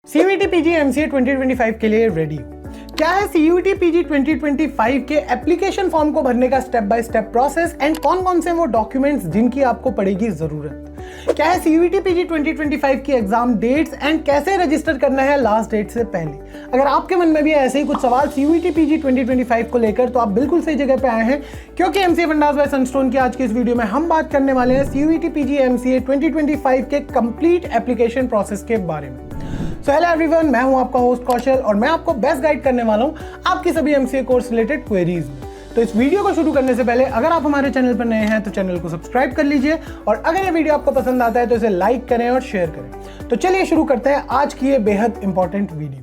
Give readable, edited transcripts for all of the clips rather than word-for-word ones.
CUET PG MCA 2025 के लिए ready हो। क्या है सीयूईटी पीजी 2025 के एप्लीकेशन फॉर्म को भरने का step by step process and कौन कौन से वो डॉक्यूमेंट्स जिनकी आपको पड़ेगी जरूरत। क्या है सीयूईटी पीजी 2025 की एग्जाम डेट्स एंड कैसे रजिस्टर करना है लास्ट डेट से पहले। अगर आपके मन में भी ऐसे ही कुछ सवाल सीयूईटी पीजी 2025 को लेकर तो आप बिल्कुल सही जगह पे आए हैं, क्योंकि एमसीए फंडास बाय सनस्टोन की आज की इस वीडियो में हम बात करने वाले हैं सीयूईटी पीजी एमसीए 2025 के कंप्लीट एप्लीकेशन प्रोसेस के बारे में। सो हेलो एवरीवन, मैं हूं आपका होस्ट कौशल और मैं आपको बेस्ट गाइड करने वाला हूं आपकी सभी एमसीए कोर्स रिलेटेड क्वेरीज में। तो इस वीडियो को शुरू करने से पहले अगर आप हमारे चैनल पर नए हैं तो चैनल को सब्सक्राइब कर लीजिए और अगर ये वीडियो आपको पसंद आता है तो इसे लाइक करें और शेयर करें। तो चलिए शुरू करते हैं आज की ये बेहद important video.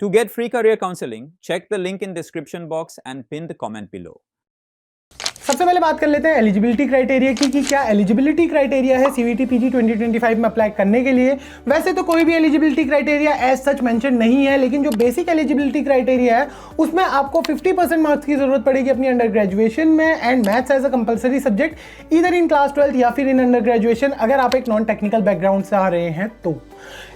To get free career counseling, check the link in description box and pin the comment below. सबसे पहले बात कर लेते हैं एलिजिबिलिटी क्राइटेरिया की कि क्या एलिजिबिलिटी क्राइटेरिया है सीयूईटी पीजी 2025 में अप्लाई करने के लिए। वैसे तो कोई भी eligibility criteria as such mention नहीं है, लेकिन जो बेसिक एलिजिबिलिटी क्राइटेरिया है उसमें आपको 50% मार्क्स की जरूरत पड़ेगी अपनी अंडर ग्रेजुएशन में and maths as a compulsory subject either in class 12 या फिर इन अंडर ग्रेजुएशन अगर आप एक नॉन टेक्निकल बैकग्राउंड से आ रहे हैं तो।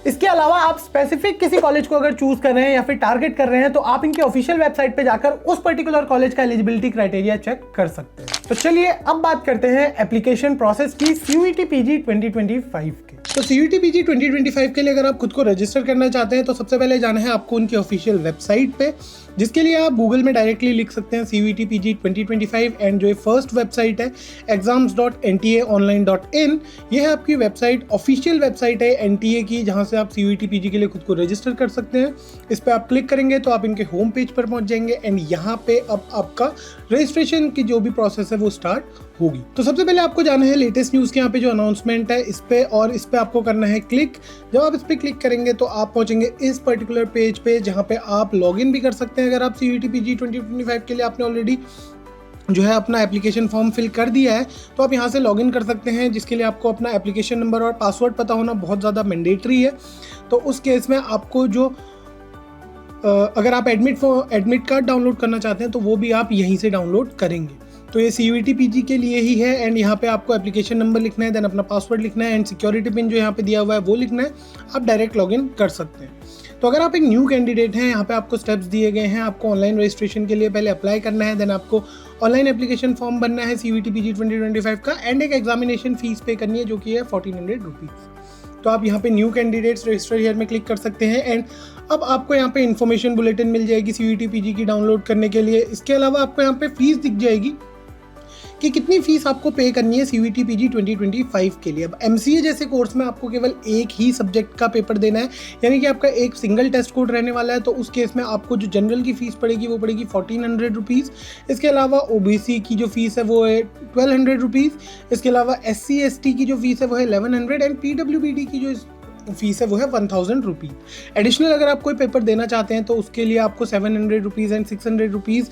इसके अलावा आप स्पेसिफिक किसी कॉलेज को अगर चूज कर रहे हैं या फिर टारगेट कर रहे हैं तो आप इनके ऑफिशियल वेबसाइट पे जाकर उस पर्टिकुलर कॉलेज का एलिजिबिलिटी क्राइटेरिया चेक कर सकते हैं। तो चलिए अब बात करते हैं एप्लीकेशन प्रोसेस की सीयूईटी पीजी 2025 के। तो सीयूईटी पीजी 2025 के लिए अगर आप खुद को रजिस्टर करना चाहते हैं तो सबसे पहले जाना है आपको उनकी ऑफिशियल वेबसाइट पे, जिसके लिए आप गूगल में डायरेक्टली लिख सकते हैं सीयूईटी पीजी 2025 एंड जो फर्स्ट वेबसाइट है exams.ntaonline.in, ये है आपकी वेबसाइट, ऑफिशियल वेबसाइट है एनटीए की, जहां से आप सीयूईटी पीजी के लिए खुद को रजिस्टर कर सकते हैं। इस पर आप क्लिक करेंगे तो आप इनके होम पेज पर पहुंच जाएंगे एंड यहाँ पे अब आपका रजिस्ट्रेशन की जो भी प्रोसेस है वो स्टार्ट होगी। तो सबसे पहले आपको जाना है लेटेस्ट न्यूज़ के यहाँ पे जो अनाउंसमेंट है इस पे, और इस पे आपको करना है क्लिक। जब आप इस पे क्लिक करेंगे तो आप पहुंचेंगे इस पर्टिकुलर पेज पे, जहाँ पे आप लॉगिन भी कर सकते हैं। अगर आप सीयूईटी पीजी 2025 के लिए आपने ऑलरेडी जो है अपना एप्लीकेशन फॉर्म फिल कर दिया है तो आप यहाँ से लॉगिन कर सकते हैं, जिसके लिए आपको अपना एप्लीकेशन नंबर और पासवर्ड पता होना बहुत ज़्यादा मैंडेटरी है। तो उस केस में आपको जो अगर आप एडमिट कार्ड डाउनलोड करना चाहते हैं तो वो भी आप यहीं से डाउनलोड करेंगे। तो ये सीयूईटी पीजी के लिए ही है एंड यहाँ पे आपको एप्लीकेशन नंबर लिखना है, देन अपना पासवर्ड लिखना है एंड सिक्योरिटी पिन जो यहाँ पे दिया हुआ है वो लिखना है। आप डायरेक्ट लॉगिन कर सकते हैं। तो अगर आप एक न्यू कैंडिडेट हैं, यहाँ पे आपको स्टेप्स दिए गए हैं। आपको ऑनलाइन रजिस्ट्रेशन के लिए पहले अप्लाई करना है, देन आपको ऑनलाइन एप्लीकेशन फॉर्म भरना है सीयूईटी पीजी 2025 का एंड एक एग्जामिनेशन फीस पे करनी है जो कि है 1400 रुपीज़। तो आप यहाँ पे न्यू कैंडिडेट्स रजिस्टर हियर में क्लिक कर सकते हैं एंड अब आपको यहाँ पे इन्फॉर्मेशन बुलेटिन मिल जाएगी सीयूईटी पीजी की डाउनलोड करने के लिए। इसके अलावा आपको यहाँ पे फीस दिख जाएगी कि कितनी फीस आपको पे करनी है सीयूईटी पीजी 2025 के लिए। अब एमसीए जैसे कोर्स में आपको केवल एक ही सब्जेक्ट का पेपर देना है, यानी कि आपका एक सिंगल टेस्ट कोड रहने वाला है। तो उस केस में आपको जो जनरल की फीस पड़ेगी वो पड़ेगी 1400 रुपीज़। इसके अलावा ओबीसी की जो फीस है वो है 1200 रुपीज़। इसके अलावा SC ST की जो फीस है वो है 1100 एंड PWBD की जो फीस है वो है 1000 रुपीज़। एडिशनल अगर आप कोई पेपर देना चाहते हैं तो उसके लिए आपको 700 रुपीज़ एंड 600 रुपीज़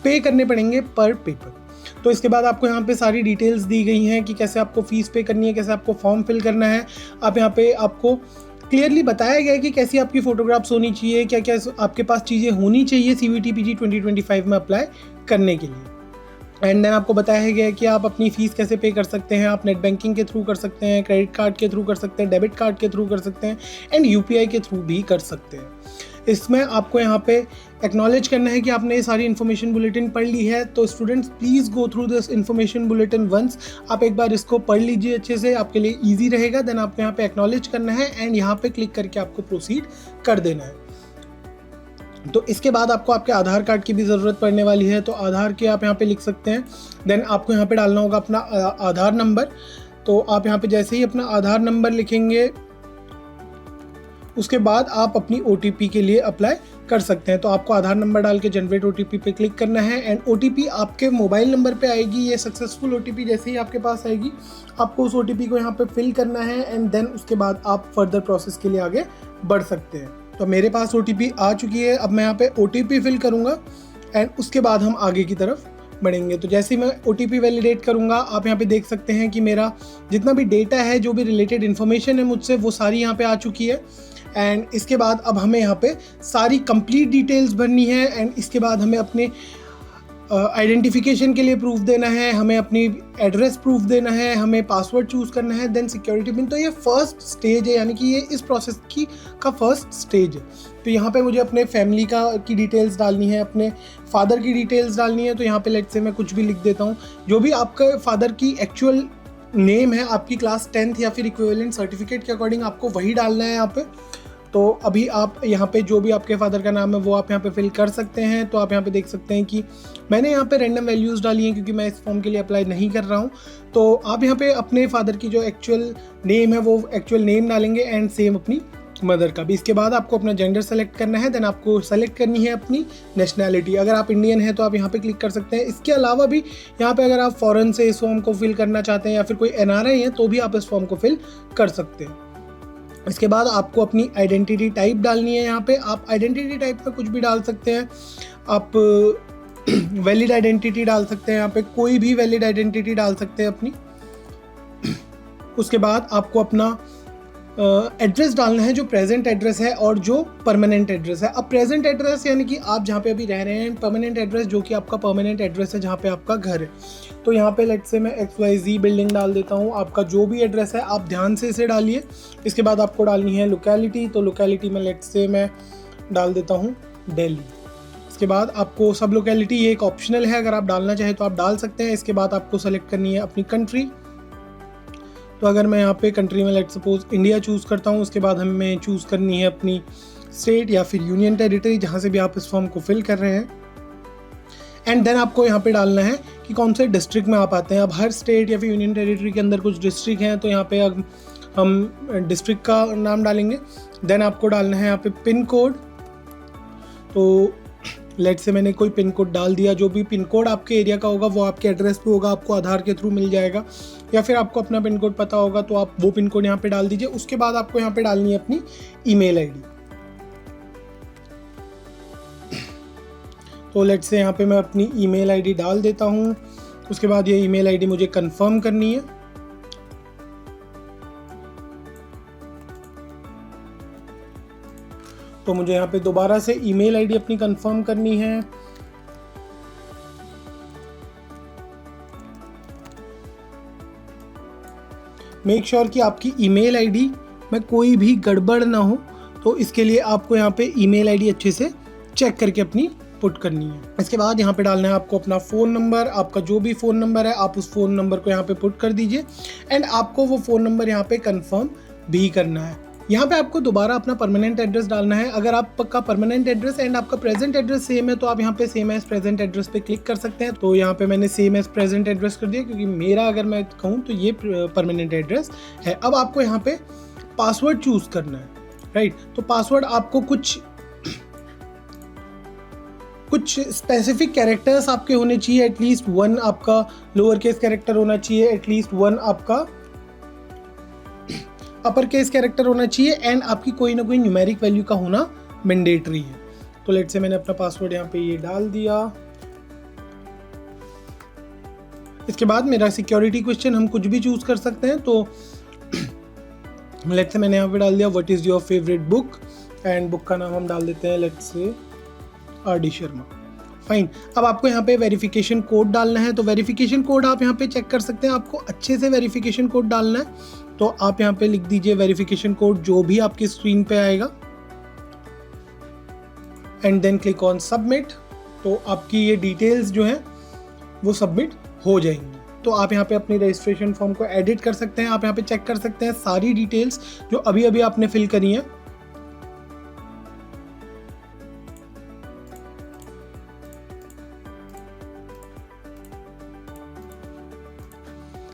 पे करने पड़ेंगे पर पेपर। तो इसके बाद आपको यहाँ पे सारी डिटेल्स दी गई हैं कि कैसे आपको फीस पे करनी है, कैसे आपको फॉर्म फिल करना है। आप यहाँ पे आपको क्लियरली बताया गया है कि कैसी आपकी फोटोग्राफ्स होनी चाहिए, क्या क्या आपके पास चीज़ें होनी चाहिए सीयूईटी पीजी 2025 में अप्लाई करने के लिए। एंड देन आपको बताया गया है कि आप अपनी फ़ीस कैसे पे कर सकते हैं। आप नेट बैंकिंग के थ्रू कर सकते हैं, क्रेडिट कार्ड के थ्रू कर सकते हैं, डेबिट कार्ड के थ्रू कर सकते हैं एंड UPI के थ्रू भी कर सकते हैं। इसमें आपको यहाँ पे एक्नॉलेज करना है कि आपने ये सारी इन्फॉर्मेशन बुलेटिन पढ़ ली है। तो students please go through this information bulletin once. आप एक बार इसको पढ़ लीजिए अच्छे से, आपके लिए ईजी रहेगा। देन आपको यहाँ पे एक्नॉलेज करना है एंड यहाँ पे क्लिक करके आपको प्रोसीड कर देना है। तो इसके बाद आपको आपके आधार कार्ड की भी ज़रूरत पड़ने वाली है, तो आधार के आप यहाँ पे लिख सकते हैं। देन आपको यहाँ पे डालना होगा अपना आधार नंबर। तो आप यहाँ पे जैसे ही अपना आधार नंबर लिखेंगे उसके बाद आप अपनी OTP के लिए अप्लाई कर सकते हैं। तो आपको आधार नंबर डाल के जनरेट OTP पे क्लिक करना है एंड OTP आपके मोबाइल नंबर पे आएगी। ये सक्सेसफुल OTP जैसे ही आपके पास आएगी आपको उस OTP को यहाँ पे फिल करना है एंड देन उसके बाद आप फर्दर प्रोसेस के लिए आगे बढ़ सकते हैं। तो मेरे पास OTP आ चुकी है। अब मैं यहाँ पे OTP फिल करूँगा एंड उसके बाद हम आगे की तरफ बढ़ेंगे। तो जैसे ही मैं OTP वैलिडेट करूँगा आप यहाँ पे देख सकते हैं कि मेरा जितना भी डेटा है, जो भी रिलेटेड इन्फॉर्मेशन है मुझसे, वो सारी यहाँ पे आ चुकी है। एंड इसके बाद अब हमें यहाँ पे सारी कंप्लीट डिटेल्स भरनी है एंड इसके बाद हमें अपने आइडेंटिफिकेशन के लिए प्रूफ देना है, हमें अपनी एड्रेस प्रूफ देना है, हमें पासवर्ड चूज़ करना है, देन सिक्योरिटी पिन। तो ये फर्स्ट स्टेज है, यानी कि ये इस प्रोसेस का फर्स्ट स्टेज है। तो यहाँ पे मुझे अपने फैमिली की डिटेल्स डालनी है, अपने फादर की डिटेल्स डालनी है। तो यहाँ पे लेट्स से मैं कुछ भी लिख देता हूँ, जो भी आपका फादर की एक्चुअल नेम है, आपकी क्लास 10th या फिर इक्विवेलेंट सर्टिफिकेट के अकॉर्डिंग आपको वही डालना है यहाँ पे। तो अभी आप यहाँ पे जो भी आपके फादर का नाम है वो आप यहाँ पे फिल कर सकते हैं। तो आप यहाँ पे देख सकते हैं कि मैंने यहाँ पे रैंडम वैल्यूज़ डाली हैं, क्योंकि मैं इस फॉर्म के लिए अप्लाई नहीं कर रहा हूँ। तो आप यहाँ पे अपने फादर की जो एक्चुअल नेम है वो एक्चुअल नेम डालेंगे, एंड सेम अपनी मदर का भी। इसके बाद आपको अपना जेंडर सेलेक्ट करना है, देन आपको सेलेक्ट करनी है अपनी नेशनैलिटी। अगर आप इंडियन हैं तो आप यहाँ पे क्लिक कर सकते हैं। इसके अलावा भी यहाँ पे अगर आप फॉरेन से इस फॉर्म को फिल करना चाहते हैं या फिर कोई NRI है तो भी आप इस फॉर्म को फिल कर सकते हैं। इसके बाद आपको अपनी आइडेंटिटी टाइप डालनी है। यहाँ पे आप आइडेंटिटी टाइप का कुछ भी डाल सकते हैं, आप वैलिड आइडेंटिटी डाल सकते हैं, यहाँ पे कोई भी वैलिड आइडेंटिटी डाल सकते हैं अपनी। उसके बाद आपको अपना एड्रेस डालना है, जो प्रेजेंट एड्रेस है और जो परमानेंट एड्रेस है। अब प्रेजेंट एड्रेस यानी कि आप जहाँ पे अभी रह रहे हैं, परमानेंट एड्रेस जो कि आपका परमानेंट एड्रेस है, जहाँ पे आपका घर है। तो यहाँ पे लेट्स से मैं XYZ बिल्डिंग डाल देता हूँ। आपका जो भी एड्रेस है आप ध्यान से इसे डालिए। इसके बाद आपको डालनी है लोकेलिटी। तो लोकेलिटी में लेट्स से मैं डाल देता हूँ दिल्ली। इसके बाद आपको सब लोकेलिटी, ये एक ऑप्शनल है, अगर आप डालना चाहें तो आप डाल सकते हैं। इसके बाद आपको सेलेक्ट करनी है अपनी कंट्री। तो अगर मैं यहाँ पे कंट्री में लेट्स सपोज इंडिया चूज़ करता हूँ, उसके बाद हमें चूज़ करनी है अपनी स्टेट या फिर यूनियन टेरिटरी, जहाँ से भी आप इस फॉर्म को फिल कर रहे हैं। एंड देन आपको यहाँ पे डालना है कि कौन से डिस्ट्रिक्ट में आप आते हैं। अब हर स्टेट या फिर यूनियन टेरिटरी के अंदर कुछ डिस्ट्रिक्ट हैं, तो यहाँ पे हम डिस्ट्रिक्ट का नाम डालेंगे। देन आपको डालना है यहाँ पे पिन कोड। तो लेट से मैंने कोई पिन कोड डाल दिया। जो भी पिन कोड आपके एरिया का होगा वो आपके एड्रेस पे होगा, आपको आधार के थ्रू मिल जाएगा, या फिर आपको अपना पिन कोड पता होगा तो आप वो पिन कोड यहाँ पे डाल दीजिए। उसके बाद आपको यहाँ पे डालनी है अपनी ईमेल आईडी। तो लेट से यहाँ पे मैं अपनी ईमेल आईडी डाल देता हूँ। उसके बाद ये ईमेल आईडी मुझे कंफर्म करनी है। तो मुझे यहाँ पे दोबारा से ईमेल आईडी अपनी कंफर्म करनी है। मेक श्योर कि आपकी ईमेल आईडी में कोई भी गड़बड़ ना हो। तो इसके लिए आपको यहाँ पे ईमेल आईडी अच्छे से चेक करके अपनी पुट करनी है। इसके बाद यहाँ पे डालना है आपको अपना फ़ोन नंबर। आपका जो भी फ़ोन नंबर है आप उस फ़ोन नंबर को यहाँ पे पुट कर दीजिए, एंड आपको वो फ़ोन नंबर यहाँ पे कंफर्म भी करना है। यहाँ पे आपको दोबारा अपना परमानेंट एड्रेस डालना है। अगर आपका परमानेंट एड्रेस एंड आपका प्रेजेंट एड्रेस सेम है तो आप यहाँ पे सेम एज प्रेजेंट एड्रेस पे क्लिक कर सकते हैं। तो यहाँ पे मैंने सेम एज प्रेजेंट एड्रेस कर दिया, क्योंकि मेरा अगर मैं कहूँ तो ये परमानेंट एड्रेस है। अब आपको यहाँ पे पासवर्ड चूज करना है, राइट। तो पासवर्ड आपको कुछ स्पेसिफिक कैरेक्टर्स आपके होने चाहिए। एटलीस्ट 1 आपका लोअर केस कैरेक्टर होना चाहिए, एटलीस्ट 1 आपका अपर केस कैरेक्टर होना चाहिए, एंड आपकी कोई ना कोई न्यूमेरिक वैल्यू का होना मैंडेटरी है। तो लेट से मैंने अपना पासवर्ड यहाँ पे ये डाल दिया। इसके बाद मेरा सिक्योरिटी क्वेश्चन हम कुछ भी चूज कर सकते हैं। तो लेट से मैंने यहाँ पे डाल दिया what is your favourite book, and book का नाम हम डाल देते हैं लेट से RD शर्मा। फाइन। अब आपको यहाँ पे वेरिफिकेशन कोड डालना है। तो वेरिफिकेशन कोड आप यहाँ पे चेक कर सकते हैं। आपको अच्छे से वेरिफिकेशन कोड डालना है। तो आप यहाँ पे लिख दीजिए वेरिफिकेशन कोड जो भी आपकी स्क्रीन पे आएगा, and then click on submit. तो आपकी ये डिटेल्स जो हैं वो सबमिट हो जाएंगी। तो आप यहाँ पे अपनी रजिस्ट्रेशन फॉर्म को एडिट कर सकते हैं। आप यहाँ पे चेक कर सकते हैं सारी डिटेल्स जो अभी अभी आपने फिल करी हैं।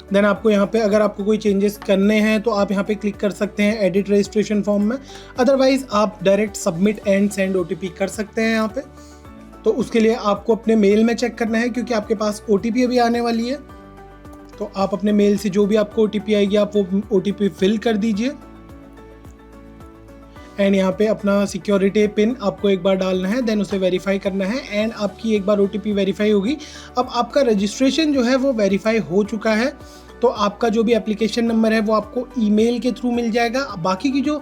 देन आपको यहाँ पे अगर आपको कोई चेंजेस करने हैं तो आप यहाँ पे क्लिक कर सकते हैं एडिट रजिस्ट्रेशन फॉर्म में। अदरवाइज आप direct submit and send OTP कर सकते हैं यहाँ पे। तो उसके लिए आपको अपने मेल में चेक करना है, क्योंकि आपके पास OTP अभी आने वाली है। तो आप अपने मेल से जो भी आपको OTP आएगी आप वो OTP फिल कर दीजिए, एंड यहाँ पे अपना सिक्योरिटी पिन आपको एक बार डालना है, देन उसे वेरीफाई करना है, एंड आपकी एक बार OTP वेरीफाई होगी। अब आपका रजिस्ट्रेशन जो है वो वेरीफाई हो चुका है। तो आपका जो भी एप्लीकेशन नंबर है वो आपको ईमेल के थ्रू मिल जाएगा। बाकी की जो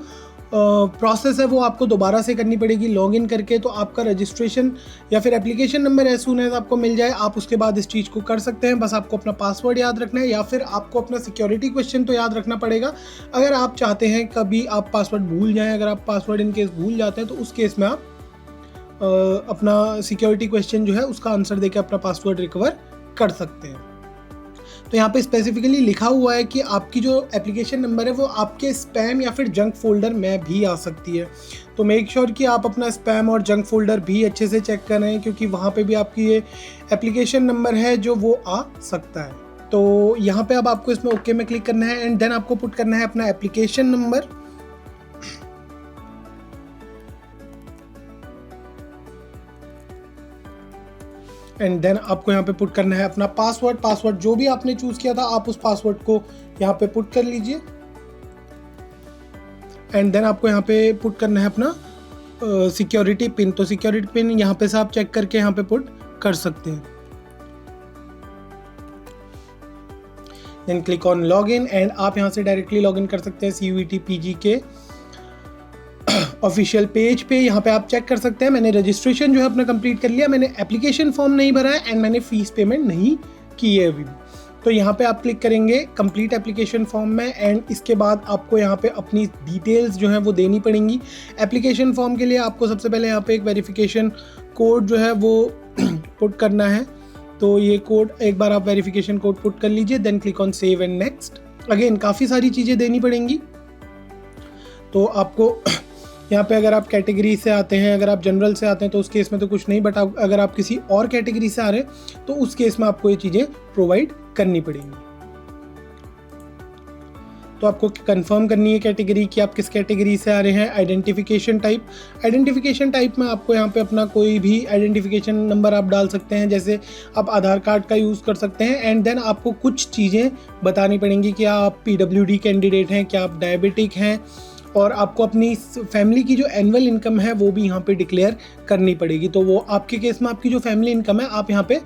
प्रोसेस है वो आपको दोबारा से करनी पड़ेगी लॉगिन करके। तो आपका रजिस्ट्रेशन या फिर application number as soon as आपको मिल जाए, आप उसके बाद इस चीज़ को कर सकते हैं। बस आपको अपना पासवर्ड याद रखना है, या फिर आपको अपना सिक्योरिटी क्वेश्चन तो याद रखना पड़ेगा। अगर आप चाहते हैं कभी आप पासवर्ड भूल जाएं, अगर आप पासवर्ड इन केस भूल जाते हैं, तो उस केस में आप अपना सिक्योरिटी क्वेश्चन जो है उसका आंसर देके अपना पासवर्ड रिकवर कर सकते हैं। तो यहाँ पे स्पेसिफिकली लिखा हुआ है कि आपकी जो एप्लीकेशन नंबर है वो आपके स्पैम या फिर जंक फोल्डर में भी आ सकती है। तो मेक श्योर कि आप अपना स्पैम और जंक फोल्डर भी अच्छे से चेक करें, क्योंकि वहाँ पे भी आपकी ये एप्लीकेशन नंबर है जो वो आ सकता है। तो यहाँ पे अब आपको इसमें ओके में क्लिक करना है एंड देन आपको पुट करना है अपना एप्लीकेशन नंबर। एंड देन आपको यहाँ पे पुट करना है अपना पासवर्ड जो भी आपने चूज किया था, आप उस पासवर्ड को यहाँ पे पुट कर लीजिए। एंड देन आपको यहाँ पे पुट करना है अपना सिक्योरिटी पिन। तो सिक्योरिटी पिन यहाँ पे से आप चेक करके यहाँ पे पुट कर सकते हैं। Then click on login and आप यहाँ से डायरेक्टली लॉगिन कर सकते हैं CUET PG के ऑफिशियल पेज पे। यहाँ पे आप चेक कर सकते हैं मैंने रजिस्ट्रेशन जो है अपना कंप्लीट कर लिया, मैंने एप्लीकेशन फॉर्म नहीं भरा है एंड मैंने फीस पेमेंट नहीं की है अभी भी। तो यहाँ पे आप क्लिक करेंगे कंप्लीट एप्लीकेशन फॉर्म में एंड इसके बाद आपको यहाँ पे अपनी डिटेल्स जो है वो देनी पड़ेंगी। एप्लीकेशन फॉर्म के लिए आपको सबसे पहले यहाँ पे एक वेरिफिकेशन कोड जो है वो पुट करना है। तो ये कोड एक बार आप वेरिफिकेशन कोड पुट कर लीजिए, then click on save and next. Again काफ़ी सारी चीज़ें देनी पड़ेंगी। तो आपको यहाँ पे अगर आप कैटेगरी से आते हैं, अगर आप जनरल से आते हैं तो उस केस में तो कुछ नहीं, बट अगर आप किसी और कैटेगरी से आ रहे हैं तो उस केस में आपको ये चीज़ें प्रोवाइड करनी पड़ेंगी। तो आपको कंफर्म करनी है कैटेगरी कि आप किस कैटेगरी से आ रहे हैं। आइडेंटिफिकेशन टाइप में आपको यहाँ पे अपना कोई भी आइडेंटिफिकेशन नंबर आप डाल सकते हैं, जैसे आप आधार कार्ड का यूज़ कर सकते हैं। एंड देन आपको कुछ चीज़ें बतानी पड़ेंगी कि आप PWD कैंडिडेट हैं, क्या आप डायबिटिक हैं, और आपको अपनी फैमिली की जो एनुअल इनकम है वो भी यहाँ पे डिक्लेयर करनी पड़ेगी। तो वो आपके केस में आपकी जो फैमिली इनकम है आप यहाँ पे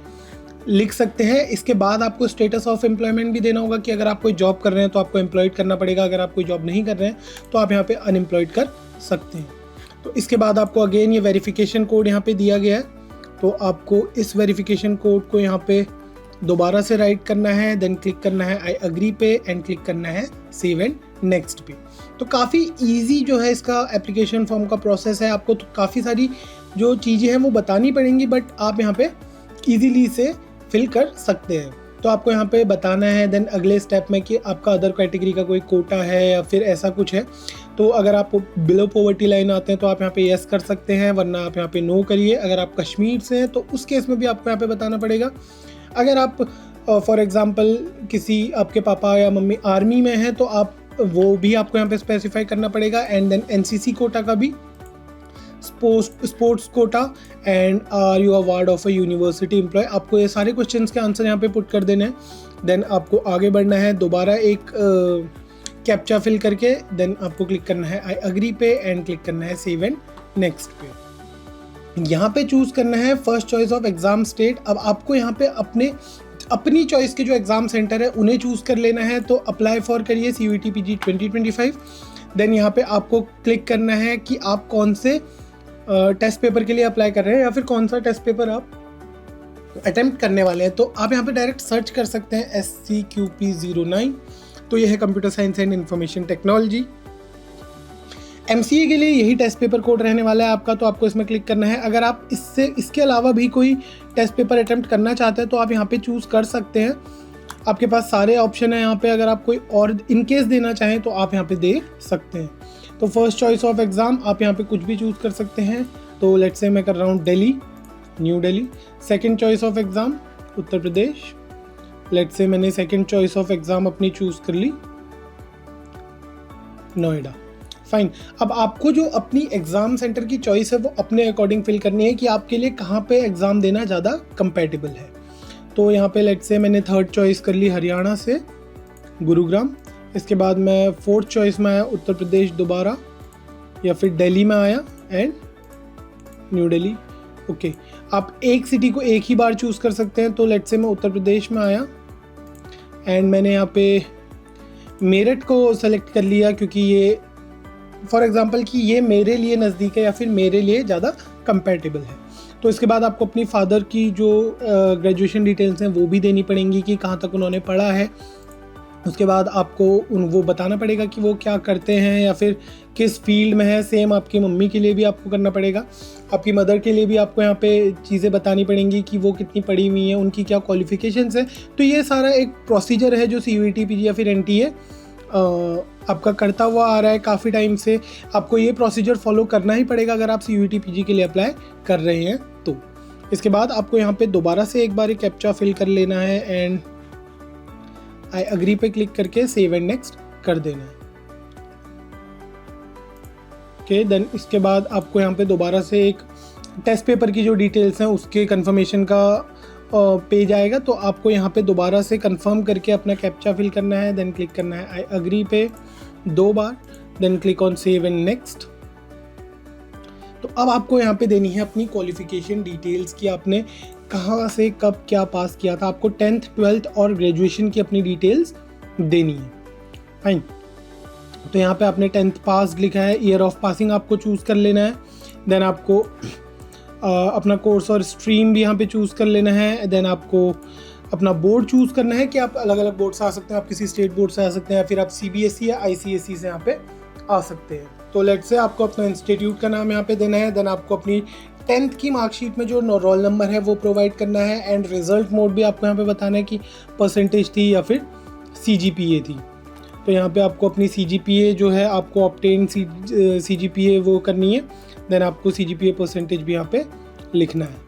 लिख सकते हैं। इसके बाद आपको स्टेटस ऑफ एम्प्लॉयमेंट भी देना होगा कि अगर आप कोई जॉब कर रहे हैं तो आपको एम्प्लॉयड करना पड़ेगा, अगर आप कोई जॉब नहीं कर रहे हैं तो आप यहाँ पे अनएम्प्लॉयड कर सकते हैं। तो इसके बाद आपको अगेन ये वेरिफिकेशन कोड यहाँ पे दिया गया है, तो आपको इस वेरिफिकेशन कोड को यहाँ पे दोबारा से राइट करना है, देन क्लिक करना है आई अग्री पे एंड क्लिक करना है सेव एंड नेक्स्ट पे। तो काफ़ी इजी जो है इसका एप्लीकेशन फॉर्म का प्रोसेस है। आपको तो काफ़ी सारी जो चीज़ें हैं वो बतानी पड़ेंगी, बट आप यहाँ पे इजीली से फिल कर सकते हैं। तो आपको यहाँ पे बताना है देन अगले स्टेप में कि आपका अदर कैटेगरी का कोई कोटा है या फिर ऐसा कुछ है। तो अगर आप बिलो पॉवर्टी लाइन आते हैं तो आप यहाँ पे यस कर सकते हैं, वरना आप यहाँ पे नो करिए। अगर आप कश्मीर से हैं तो उस केस में भी आपको यहाँ पे बताना पड़ेगा। अगर आप फॉर एग्जांपल किसी आपके पापा या मम्मी आर्मी में हैं तो आप वो भी आपको यहाँ पे स्पेसिफाई करना पड़ेगा। एंड देन NCC कोटा का भी, sports quota and are you a ward of a university employee, आपको ये सारे क्वेश्चंस के आंसर यहाँ पे पुट कर देने हैं। देन आपको आगे बढ़ना है, दोबारा एक कैप्चा फिल करके देन आपको क्लिक करना है आई अग्री पे एंड क्लिक करना है सेव एंड नेक्स्ट पे। यहाँ पे चूज करना है first choice of exam state. अब आपको यहाँ पे अपनी चॉइस के जो एग्जाम सेंटर है उन्हें चूज कर लेना है। तो अप्लाई फॉर करिए CUET PG 2025। देन यहाँ पे आपको क्लिक करना है कि आप कौन से टेस्ट पेपर के लिए अप्लाई कर रहे हैं या फिर कौन सा टेस्ट पेपर आप अटेम्प्ट करने वाले हैं। तो आप यहाँ पे डायरेक्ट सर्च कर सकते हैं SCQP09। तो ये है computer science and information technology. MCA के लिए यही टेस्ट पेपर कोड रहने वाला है आपका, तो आपको इसमें क्लिक करना है। अगर आप इसके अलावा भी कोई टेस्ट पेपर अटेम्प्ट करना चाहते हैं तो आप यहाँ पे चूज़ कर सकते हैं। आपके पास सारे ऑप्शन है यहाँ पे। अगर आप कोई और इनकेस देना चाहें तो आप यहाँ पे दे सकते हैं। तो फर्स्ट चॉइस ऑफ एग्ज़ाम आप यहाँ पे कुछ भी चूज़ कर सकते हैं। तो लेट्स से मैं कर रहा हूँ Delhi, new Delhi. Second choice of exam Uttar Pradesh. Let's say मैंने सेकेंड चॉइस ऑफ एग्ज़ाम अपनी चूज़ कर ली, नोएडा। फाइन। अब आपको जो अपनी एग्ज़ाम सेंटर की चॉइस है वो अपने अकॉर्डिंग फिल करनी है कि आपके लिए कहाँ पे एग्ज़ाम देना ज़्यादा कंपैटिबल है। तो यहाँ पे लेट्स से मैंने थर्ड चॉइस कर ली हरियाणा से, गुरुग्राम। इसके बाद मैं फोर्थ चॉइस में आया उत्तर प्रदेश दोबारा, या फिर दिल्ली में आया एंड न्यू दिल्ली। ओके, आप एक सिटी को एक ही बार चूज़ कर सकते हैं। तो लेट्स से मैं उत्तर प्रदेश में आया एंड मैंने यहाँ पे मेरठ को सेलेक्ट कर लिया क्योंकि ये फॉर एग्जांपल कि ये मेरे लिए नज़दीक है या फिर मेरे लिए ज़्यादा कंपैटिबल है। तो इसके बाद आपको अपनी फादर की जो ग्रेजुएशन डिटेल्स हैं वो भी देनी पड़ेंगी कि कहाँ तक उन्होंने पढ़ा है। उसके बाद आपको वो बताना पड़ेगा कि वो क्या करते हैं या फिर किस फील्ड में है। सेम आपकी मम्मी के लिए भी आपको करना पड़ेगा, आपकी मदर के लिए भी आपको यहाँ पे चीज़ें बतानी पड़ेंगी कि वो कितनी पढ़ी हुई हैं, उनकी क्या क्वालिफिकेशंस है। तो ये सारा एक प्रोसीजर है जो CUET PG या फिर NTA आपका करता हुआ आ रहा है काफ़ी टाइम से। आपको ये प्रोसीजर फॉलो करना ही पड़ेगा अगर आप CUET PG के लिए अप्लाई कर रहे हैं तो। इसके बाद आपको यहाँ पे दोबारा से एक बार कैप्चा फिल कर लेना है एंड आई अग्री पे क्लिक करके सेव एंड नेक्स्ट कर देना है। ओके, देन इसके बाद आपको यहाँ पे दोबारा से एक टेस्ट पेपर की जो डिटेल्स हैं उसके कंफर्मेशन का पेज आएगा। तो आपको यहाँ पे दोबारा से कंफर्म करके अपना कैप्चा फिल करना है, देन क्लिक करना है आई अग्री पे 2 बार, then click on save and next. तो अब आपको यहाँ पे देनी है अपनी क्वालिफिकेशन डिटेल्स कि आपने कहाँ से कब क्या पास किया था। आपको 10th 12th और ग्रेजुएशन की अपनी डिटेल्स देनी है। फाइन, तो यहाँ पे आपने 10th पास लिखा है, ईयर ऑफ पासिंग आपको चूज़ कर लेना है। देन आपको अपना कोर्स और स्ट्रीम भी यहाँ पे चूज़ कर लेना है। देन आपको अपना बोर्ड चूज़ करना है कि आप अलग अलग बोर्ड से आ सकते हैं, आप किसी स्टेट बोर्ड से आ सकते हैं या फिर आप CBSE या ICSE से यहाँ पे आ सकते हैं। तो लेट से आपको अपना इंस्टीट्यूट का नाम यहाँ पे देना है। देन आपको अपनी 10th की मार्कशीट में जो रोल नंबर है वो प्रोवाइड करना है एंड रिजल्ट मोड भी आपको यहाँ पे बताना है कि परसेंटेज थी या फिर CGPA थी। तो यहाँ पे आपको अपनी CGPA जो है आपको ऑब्टेन CGPA वो करनी है। देन आपको CGPA परसेंटेज भी यहाँ पे लिखना है।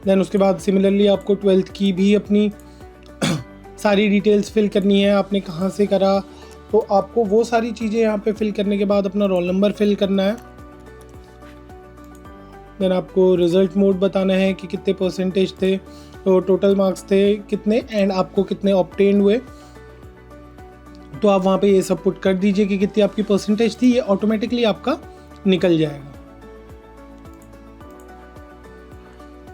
देन उसके बाद सिमिलरली आपको 12th की भी अपनी सारी डिटेल्स फिल करनी है, आपने कहाँ से करा। तो आपको वो सारी चीज़ें यहाँ पे फिल करने के बाद अपना रोल नंबर फिल करना है। देन आपको रिज़ल्ट मोड बताना है कि कितने परसेंटेज थे, तो टोटल मार्क्स थे कितने एंड आपको कितने ऑब्टेन हुए। तो आप वहाँ पे ये सब पुट कर दीजिए कि कितनी आपकी परसेंटेज थी, ये ऑटोमेटिकली आपका निकल जाएगा।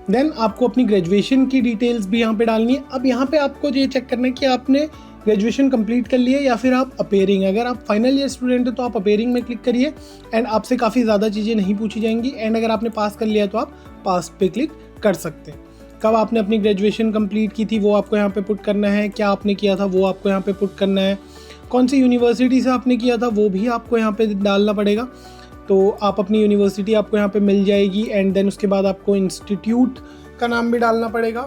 देन आपको अपनी ग्रेजुएशन की डिटेल्स भी यहाँ पे डालनी है। अब यहाँ पे आपको ये चेक करना है कि आपने ग्रेजुएशन कंप्लीट कर लिया या फिर आप अपेयरिंग। अगर आप फाइनल ईयर स्टूडेंट हो तो आप अपेयरिंग में क्लिक करिए एंड आपसे काफ़ी ज़्यादा चीज़ें नहीं पूछी जाएंगी। एंड अगर आपने पास कर लिया तो आप पास पे क्लिक कर सकते हैं। कब आपने अपनी ग्रेजुएशन कंप्लीट की थी वो आपको यहाँ पे पुट करना है, क्या आपने किया था वो आपको यहाँ पे पुट करना है, कौन सी यूनिवर्सिटी से आपने किया था वो भी आपको यहाँ पे डालना पड़ेगा। तो आप अपनी यूनिवर्सिटी आपको यहाँ पे मिल जाएगी एंड देन उसके बाद आपको इंस्टीट्यूट का नाम भी डालना पड़ेगा।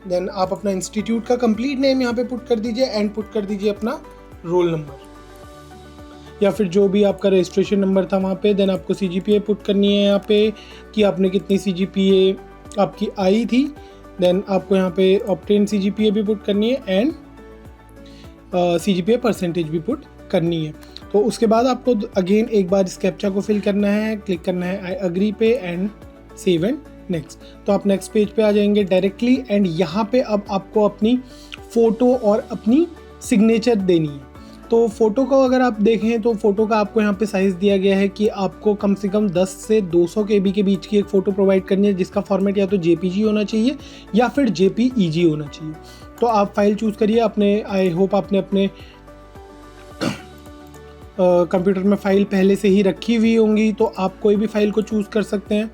देन आप अपना इंस्टीट्यूट का कंप्लीट नेम यहाँ पे पुट कर दीजिए एंड पुट कर दीजिए अपना रोल नंबर या फिर जो भी आपका रजिस्ट्रेशन नंबर था वहाँ पे। देन आपको CGPA पुट करनी है यहाँ पे कि आपने कितनी CGPA आपकी आई थी। देन आपको यहाँ पे ऑब्टेन CGPA भी पुट करनी है एंड CGPA परसेंटेज भी पुट करनी है। तो उसके बाद आपको अगेन एक बार इस कैप्चा को फिल करना है, क्लिक करना है आई अग्री पे एंड सेव एंड नेक्स्ट। तो आप नेक्स्ट पेज पे आ जाएंगे डायरेक्टली एंड यहाँ पे अब आपको अपनी फ़ोटो और अपनी सिग्नेचर देनी है। तो फ़ोटो को अगर आप देखें तो फ़ोटो का आपको यहाँ पे साइज़ दिया गया है कि आपको कम से कम 10 से 200 KB के बीच की एक फ़ोटो प्रोवाइड करनी है, जिसका फॉर्मेट या तो JPG होना चाहिए या फिर JPEG होना चाहिए। तो आप फाइल चूज़ करिए अपने। आई होप आपने अपने कंप्यूटर में फ़ाइल पहले से ही रखी हुई होंगी, तो आप कोई भी फाइल को चूज़ कर सकते हैं।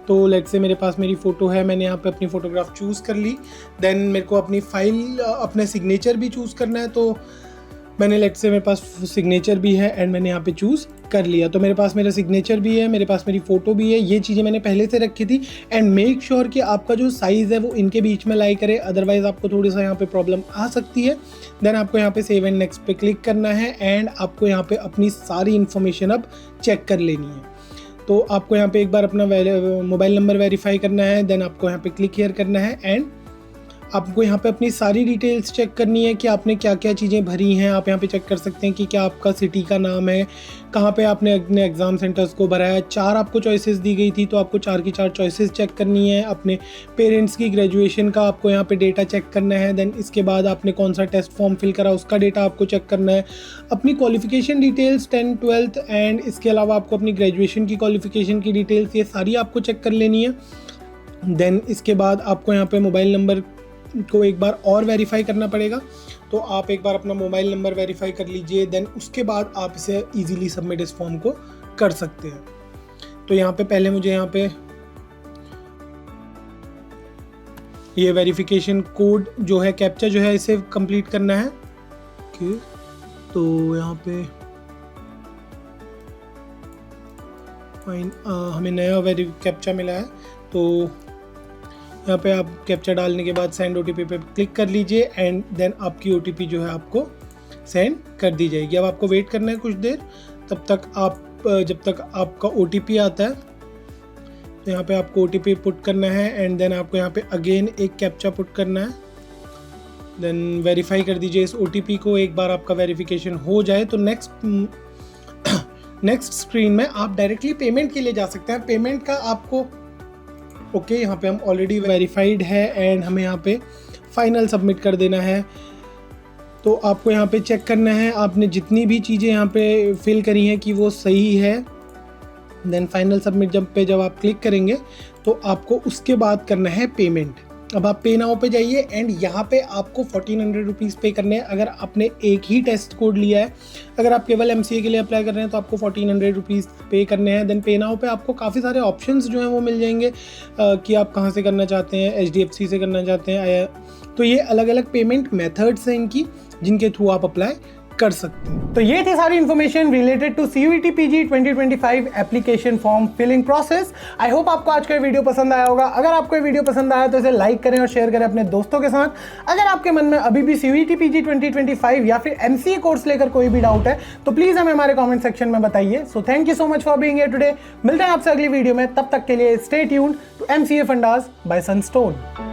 तो लेट्स से मेरे पास मेरी फ़ोटो है, मैंने यहाँ पे अपनी फ़ोटोग्राफ चूज़ कर ली। देन मेरे को अपनी फ़ाइल अपने सिग्नेचर भी चूज़ करना है। तो मैंने लेट्स से मेरे पास सिग्नेचर भी है एंड मैंने यहाँ पे चूज़ कर लिया। तो मेरे पास मेरा सिग्नेचर भी है, मेरे पास मेरी फ़ोटो भी है, ये चीज़ें मैंने पहले से रखी थी। एंड मेक श्योर कि आपका जो साइज़ है वो इनके बीच में लाई करे, अदरवाइज़ आपको थोड़ी सा यहाँ पे प्रॉब्लम आ सकती है। देन आपको यहाँ पे सेव एंड नेक्स्ट पे क्लिक करना है एंड आपको यहाँ पे अपनी सारी इन्फॉर्मेशन अब चेक कर लेनी है। तो आपको यहाँ पे एक बार अपना मोबाइल नंबर वेरीफाई करना है। देन आपको यहाँ पे क्लिक हियर करना है एंड आपको यहाँ पे अपनी सारी डिटेल्स चेक करनी है कि आपने क्या क्या चीज़ें भरी हैं। आप यहाँ पे चेक कर सकते हैं कि क्या आपका सिटी का नाम है, कहाँ पे आपने अपने एग्ज़ाम सेंटर्स को भरा है। 4 आपको चॉइसेस दी गई थी, तो आपको 4 की 4 चॉइसेस चेक करनी है। अपने पेरेंट्स की ग्रेजुएशन का आपको यहाँ पे डेटा चेक करना है। देन इसके बाद आपने कौन सा टेस्ट फॉर्म फिल करा उसका डेटा आपको चेक करना है। अपनी qualification details 10th 12th and इसके अलावा आपको अपनी ग्रेजुएशन की क्वालिफिकेशन की डिटेल्स ये सारी आपको चेक कर लेनी है। देन इसके बाद आपको यहाँ पे मोबाइल नंबर आपको एक बार और वेरीफाई करना पड़ेगा। तो आप एक बार अपना मोबाइल नंबर वेरीफाई कर लीजिए, देन उसके बाद आप इसे ईजिली सबमिट इस फॉर्म को कर सकते हैं। तो यहाँ पे पहले मुझे यहाँ पे ये वेरिफिकेशन कोड जो है, कैप्चा जो है, इसे कंप्लीट करना है। ओके, तो यहाँ पे फाइन, हमें नया कैप्चा मिला है। तो यहाँ पे आप कैप्चा डालने के बाद सेंड ओटीपी पे क्लिक कर लीजिए एंड देन आपकी ओटीपी जो है आपको सेंड कर दी जाएगी। अब आपको वेट करना है कुछ देर, तब तक आप जब तक आपका ओटीपी आता है। तो यहाँ पे आपको ओटीपी पुट करना है एंड देन आपको यहाँ पे अगेन एक कैप्चा पुट करना है, देन वेरीफाई कर दीजिए इस ओटीपी को। एक बार आपका वेरिफिकेशन हो जाए तो नेक्स्ट स्क्रीन में आप डायरेक्टली पेमेंट के लिए जा सकते हैं। पेमेंट का आपको यहाँ पे हम ऑलरेडी वेरीफाइड है एंड हमें यहाँ पे फाइनल सबमिट कर देना है। तो आपको यहाँ पे चेक करना है आपने जितनी भी चीज़ें यहाँ पे फिल करी हैं कि वो सही है। देन फाइनल सबमिट जब आप क्लिक करेंगे तो आपको उसके बाद करना है पेमेंट। अब आप पे नाउ पे जाइए एंड यहाँ पे आपको 1400 रुपीज़ पे करने हैं अगर आपने एक ही टेस्ट कोड लिया है। अगर आप केवल MCA के लिए अप्लाई कर रहे हैं तो आपको 1400 रुपीज़ पे करने हैं। देन पे नाउ पे आपको काफ़ी सारे ऑप्शंस जो हैं वो मिल जाएंगे कि आप कहाँ से करना चाहते हैं, HDFC से करना चाहते हैं। तो ये अलग अलग पेमेंट मेथड्स हैं इनकी, जिनके थ्रू आप अप्लाई कर सकते हैं। तो ये थी सारी information related to CUET PG 2025 application form filling process. I hope आपको आज का वीडियो पसंद आया होगा। अगर आपको ये वीडियो पसंद आया तो इसे लाइक करें और शेयर करें अपने दोस्तों के साथ। अगर आपके मन में अभी भी CUET PG 2025 या फिर MCA कोर्स लेकर कोई भी डाउट है तो प्लीज हमें हमारे कॉमेंट सेक्शन में बताइए। So thank you so much for being here today. मिलते हैं आपसे अगली वीडियो में, तब तक के लिए stay tuned to MCA Fundas by Sunstone.